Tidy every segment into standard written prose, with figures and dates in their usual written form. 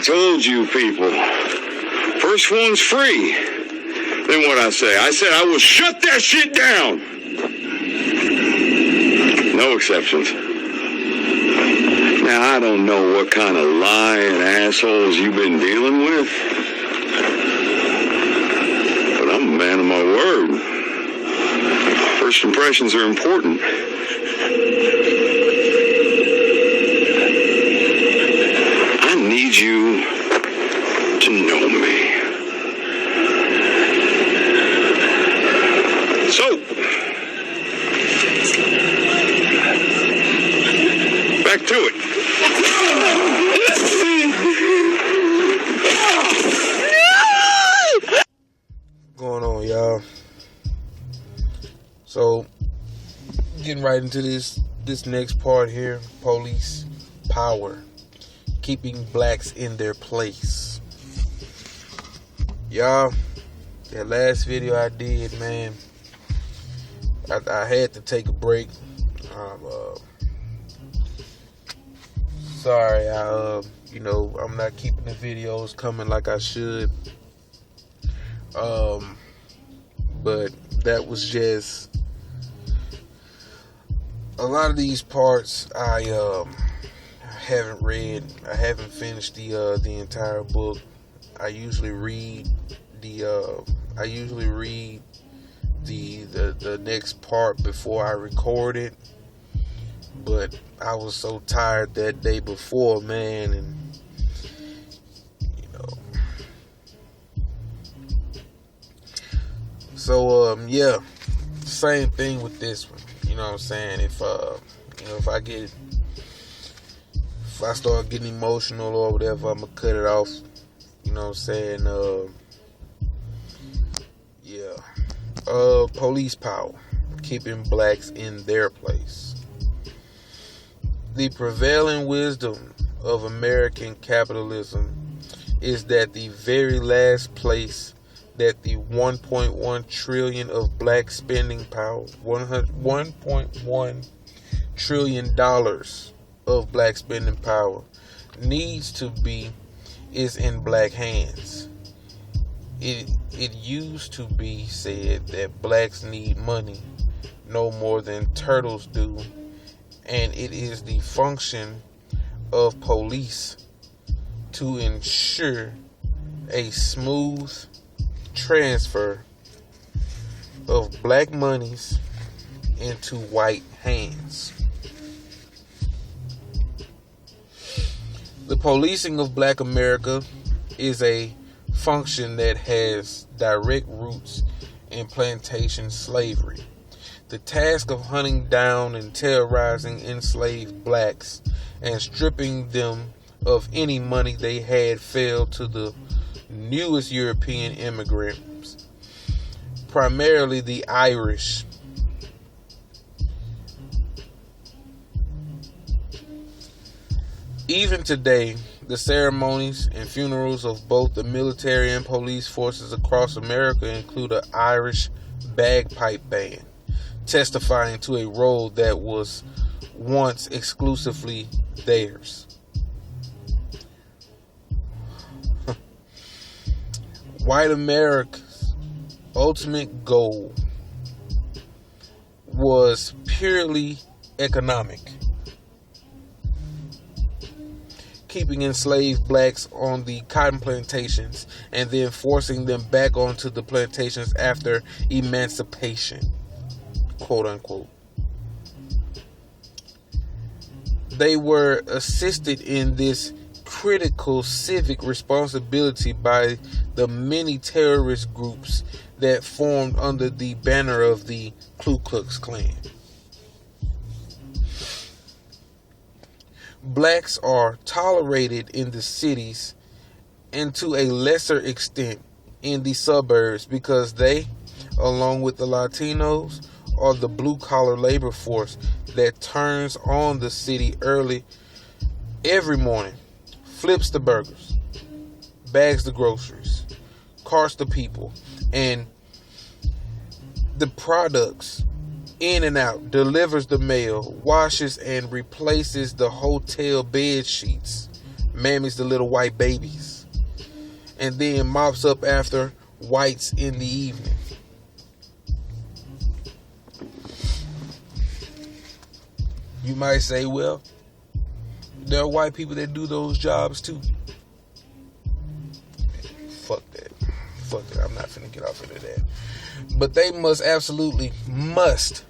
told you people. First one's free. Then what I say? I said I will shut that shit down. No exceptions. Now, I don't know what kind of lying assholes you've been dealing with, but I'm a man of my word. First impressions are important. I need you to know me. So, back to it. Going on, y'all. So, getting right into this next part here. Police power. Keeping blacks in their place. Y'all, that last video I did, man, I had to take a break. Sorry, I'm not keeping the videos coming like I should. But that was just a lot of these parts I haven't read. I haven't finished the entire book. I usually read the next part before I record it. But I was so tired that day before, man, and so yeah, same thing with this one. You know what I'm saying? If I start getting emotional or whatever, I'm gonna cut it off. You know what I'm saying? Police power, keeping blacks in their place. The prevailing wisdom of American capitalism is that the very last place that the 1.1 trillion of black spending power, $1.1 trillion of black spending power needs to be is in black hands. It used to be said that blacks need money no more than turtles do, and it is the function of police to ensure a smooth transfer of black monies into white hands. The policing of black America is a function that has direct roots in plantation slavery. The task of hunting down and terrorizing enslaved blacks and stripping them of any money they had fell to the newest European immigrants, primarily the Irish. Even today, the ceremonies and funerals of both the military and police forces across America include an Irish bagpipe band, testifying to a role that was once exclusively theirs. White America's ultimate goal was purely economic, keeping enslaved blacks on the cotton plantations and then forcing them back onto the plantations after emancipation, quote unquote. They were assisted in this critical civic responsibility by the many terrorist groups that formed under the banner of the Ku Klux Klan. Blacks are tolerated in the cities and to a lesser extent in the suburbs because they, along with the Latinos, are the blue-collar labor force that turns on the city early every morning, flips the burgers, bags the groceries, carts the people, and the products in and out, delivers the mail, washes and replaces the hotel bed sheets, mammies the little white babies, and then mops up after whites in the evening. You might say, well, there are white people that do those jobs too. Fuck that. Fuck it. I'm not finna get off into that. But they absolutely must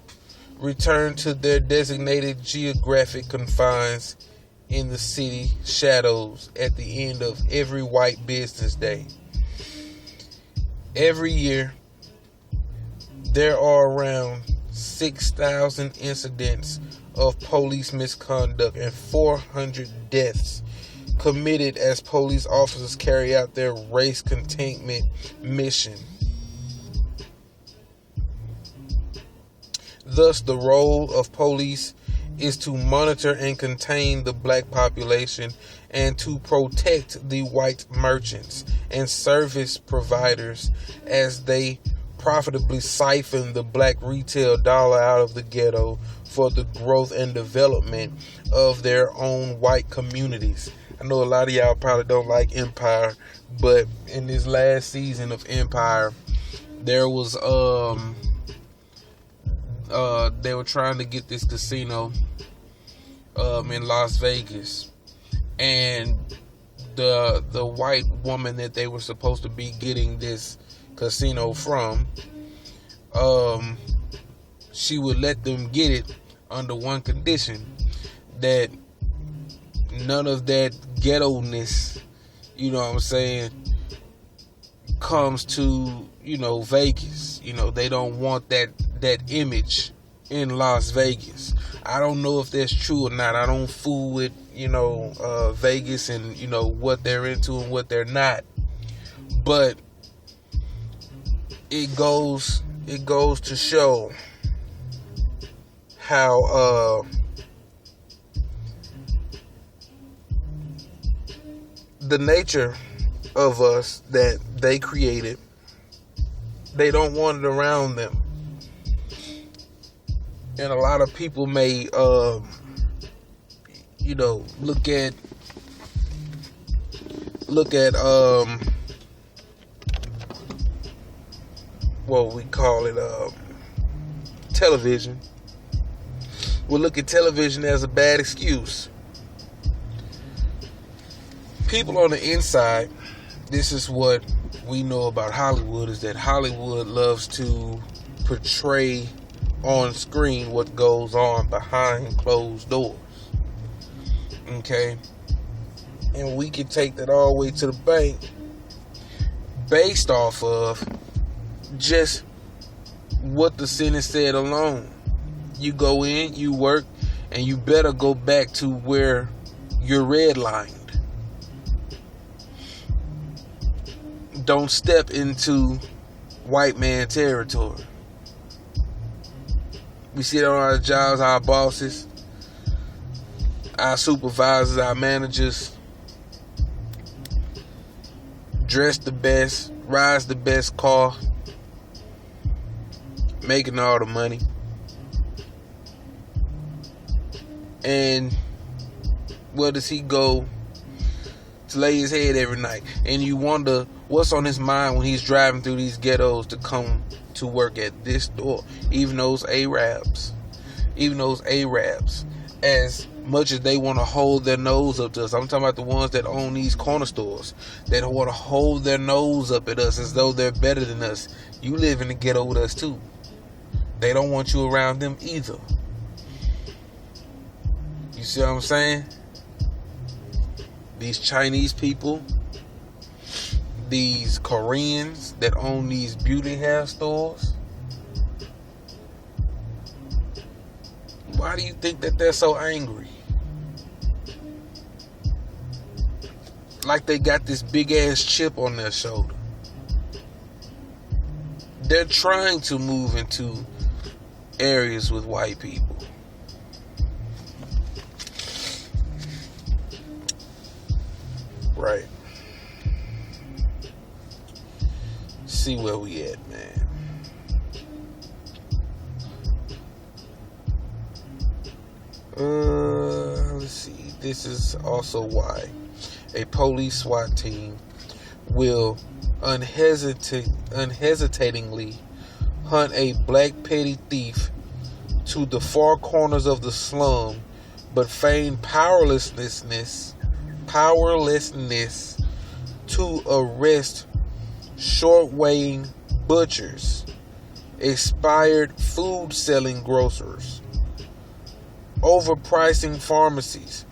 return to their designated geographic confines in the city shadows at the end of every white business day. Every year, there are around 6,000 incidents of police misconduct and 400 deaths committed as police officers carry out their race containment mission. Thus, the role of police is to monitor and contain the black population and to protect the white merchants and service providers as they profitably siphon the black retail dollar out of the ghetto for the growth and development of their own white communities. I know a lot of y'all probably don't like Empire, but in this last season of Empire, there was they were trying to get this casino in Las Vegas, and the white woman that they were supposed to be getting this casino from, she would let them get it under one condition, that none of that ghetto-ness, you know what I'm saying, comes to, Vegas. They don't want that image in Las Vegas. I don't know if that's true or not. I don't fool with, Vegas and, what they're into and what they're not. But it goes to show how the nature of us that they created, they don't want it around them. And a lot of people may look at what we call it, television. We'll look at television as a bad excuse. People on the inside, this is what we know about Hollywood, is that Hollywood loves to portray on screen what goes on behind closed doors. Okay? And we can take that all the way to the bank based off of just what the sentence said alone. You go in, you work, and you better go back to where you're redlined. Don't step into white man territory. We see it on our jobs, our bosses, our supervisors, our managers, dress the best, rides the best car, making all the money. And where does he go to lay his head every night? And you wonder what's on his mind when he's driving through these ghettos to come to work at this store. Even those Arabs, as much as they want to hold their nose up to us, I'm talking about the ones that own these corner stores, that want to hold their nose up at us as though they're better than us. You live in the ghetto with us too. They don't want you around them either. You see what I'm saying? These Chinese people, these Koreans that own these beauty hair stores, why do you think that they're so angry? Like they got this big ass chip on their shoulder. They're trying to move into areas with white people. Right. See where we at, man. Let's see. This is also why a police SWAT team will unhesitatingly hunt a black petty thief to the far corners of the slum, but feign powerlessness to arrest short-weighing butchers, expired food-selling grocers, overpricing pharmacies,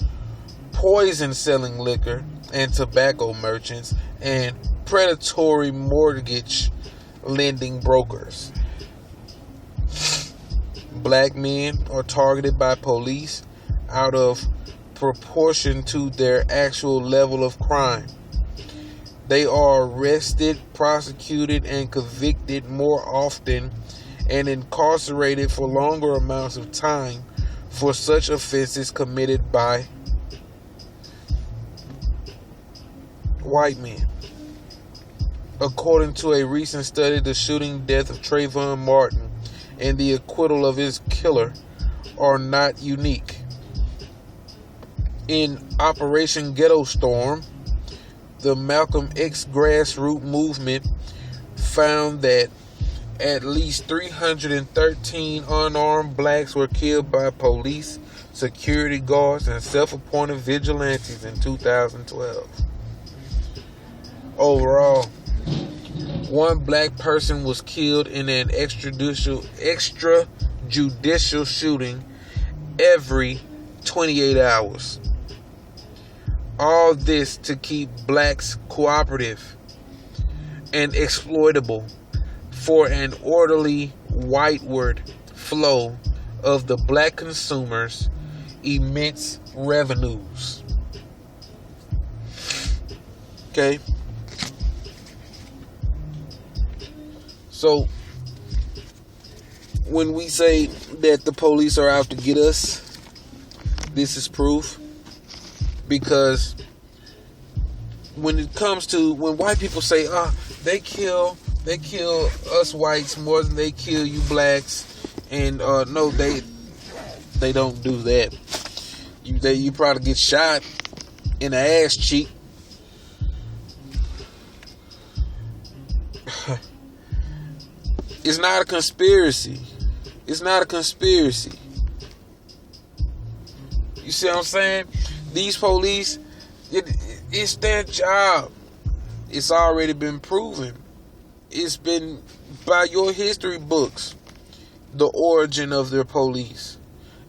poison-selling liquor and tobacco merchants, and predatory mortgage lending brokers. Black men are targeted by police out of proportion to their actual level of crime. They are arrested, prosecuted, and convicted more often and incarcerated for longer amounts of time for such offenses committed by white men. According to a recent study, the shooting death of Trayvon Martin and the acquittal of his killer are not unique. In Operation Ghetto Storm, the Malcolm X grassroots movement found that at least 313 unarmed blacks were killed by police, security guards, and self-appointed vigilantes in 2012. Overall, one black person was killed in an extrajudicial shooting every 28 hours. All this to keep blacks cooperative and exploitable for an orderly whiteward flow of the black consumer's immense revenues. Okay? So, when we say that the police are out to get us, this is proof. Because when white people say, they kill us whites more than they kill you blacks, and no, they don't do that. You probably get shot in the ass cheek. It's not a conspiracy. It's not a conspiracy. You see what I'm saying? These police, it's their job. It's already been proven. It's been by your history books, the origin of their police.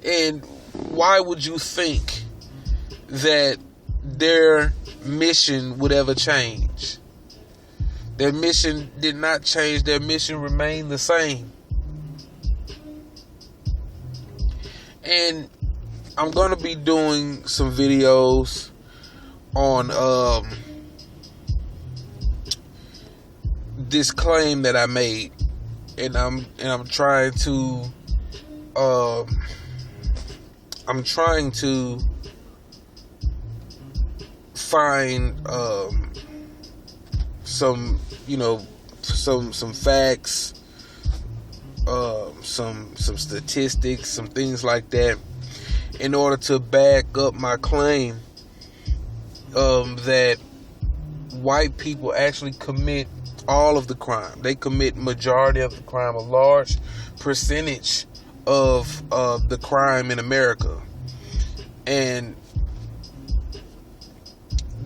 And why would you think that their mission would ever change? Their mission did not change. Their mission remained the same. And I'm going to be doing some videos on this claim that I made, and I'm trying to find some facts, some statistics, some things like that, in order to back up my claim that white people actually commit all of the crime. They commit majority of the crime, a large percentage of the crime in America. And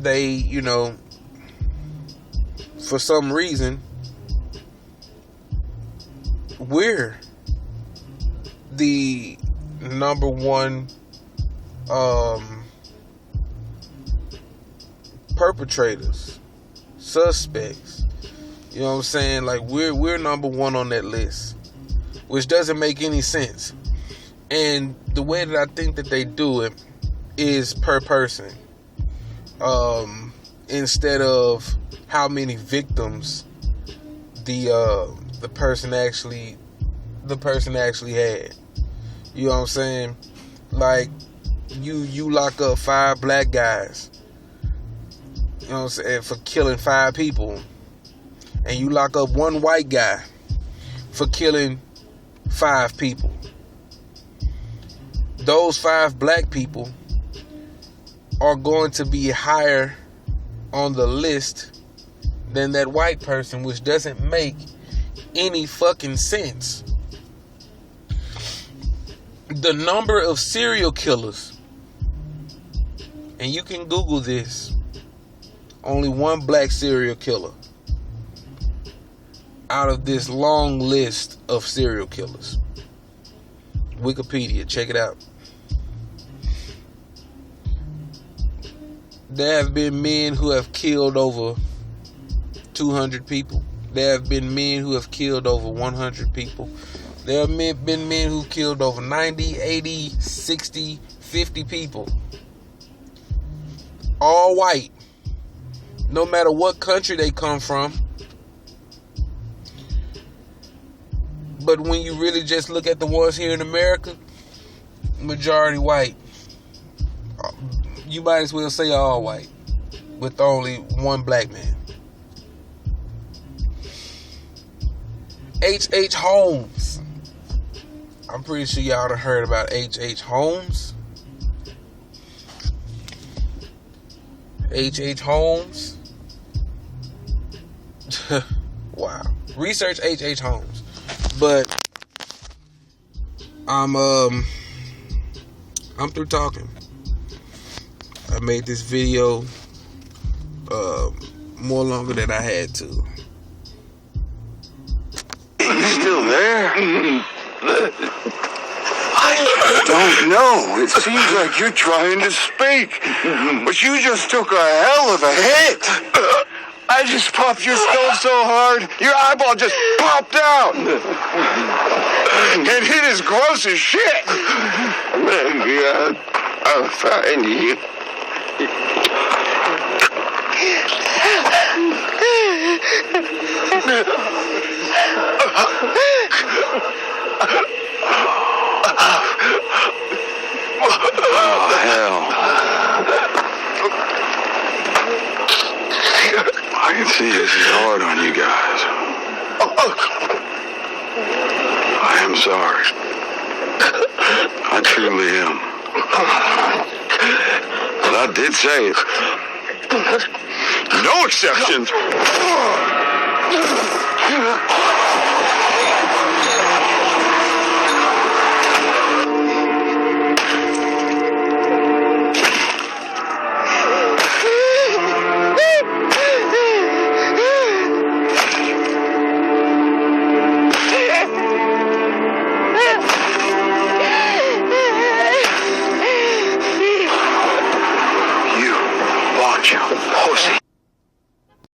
they, for some reason, we're the number one perpetrators, suspects. You know what I'm saying? Like we're number one on that list, which doesn't make any sense. And the way that I think that they do it is per person, instead of how many victims the person actually had. You know what I'm saying? Like you lock up 5 black guys, you know what I'm saying, for killing 5 people, and you lock up 1 white guy for killing 5 people. Those 5 black people are going to be higher on the list than that white person, which doesn't make any fucking sense. The number of serial killers, and you can Google this, only one black serial killer out of this long list of serial killers. Wikipedia, check it out. There have been men who have killed over 200 people. There have been men who have killed over 100 people. There have been men who killed over 90, 80, 60, 50 people. All white. No matter what country they come from. But when you really just look at the ones here in America, majority white. You might as well say all white, with only one black man. H.H. Holmes. I'm pretty sure y'all have heard about H.H. Holmes. H.H. Holmes. Wow. Research H.H. Holmes. But I'm through talking. I made this video more longer than I had to. You still there? I don't know. It seems like you're trying to speak, but you just took a hell of a hit. I just popped your skull so hard, your eyeball just popped out. And it is gross as shit. Maybe I'll find you. Oh, hell. I can see this is hard on you guys. I am sorry. I truly am. But I did say it. No exceptions. You watch out, pussy.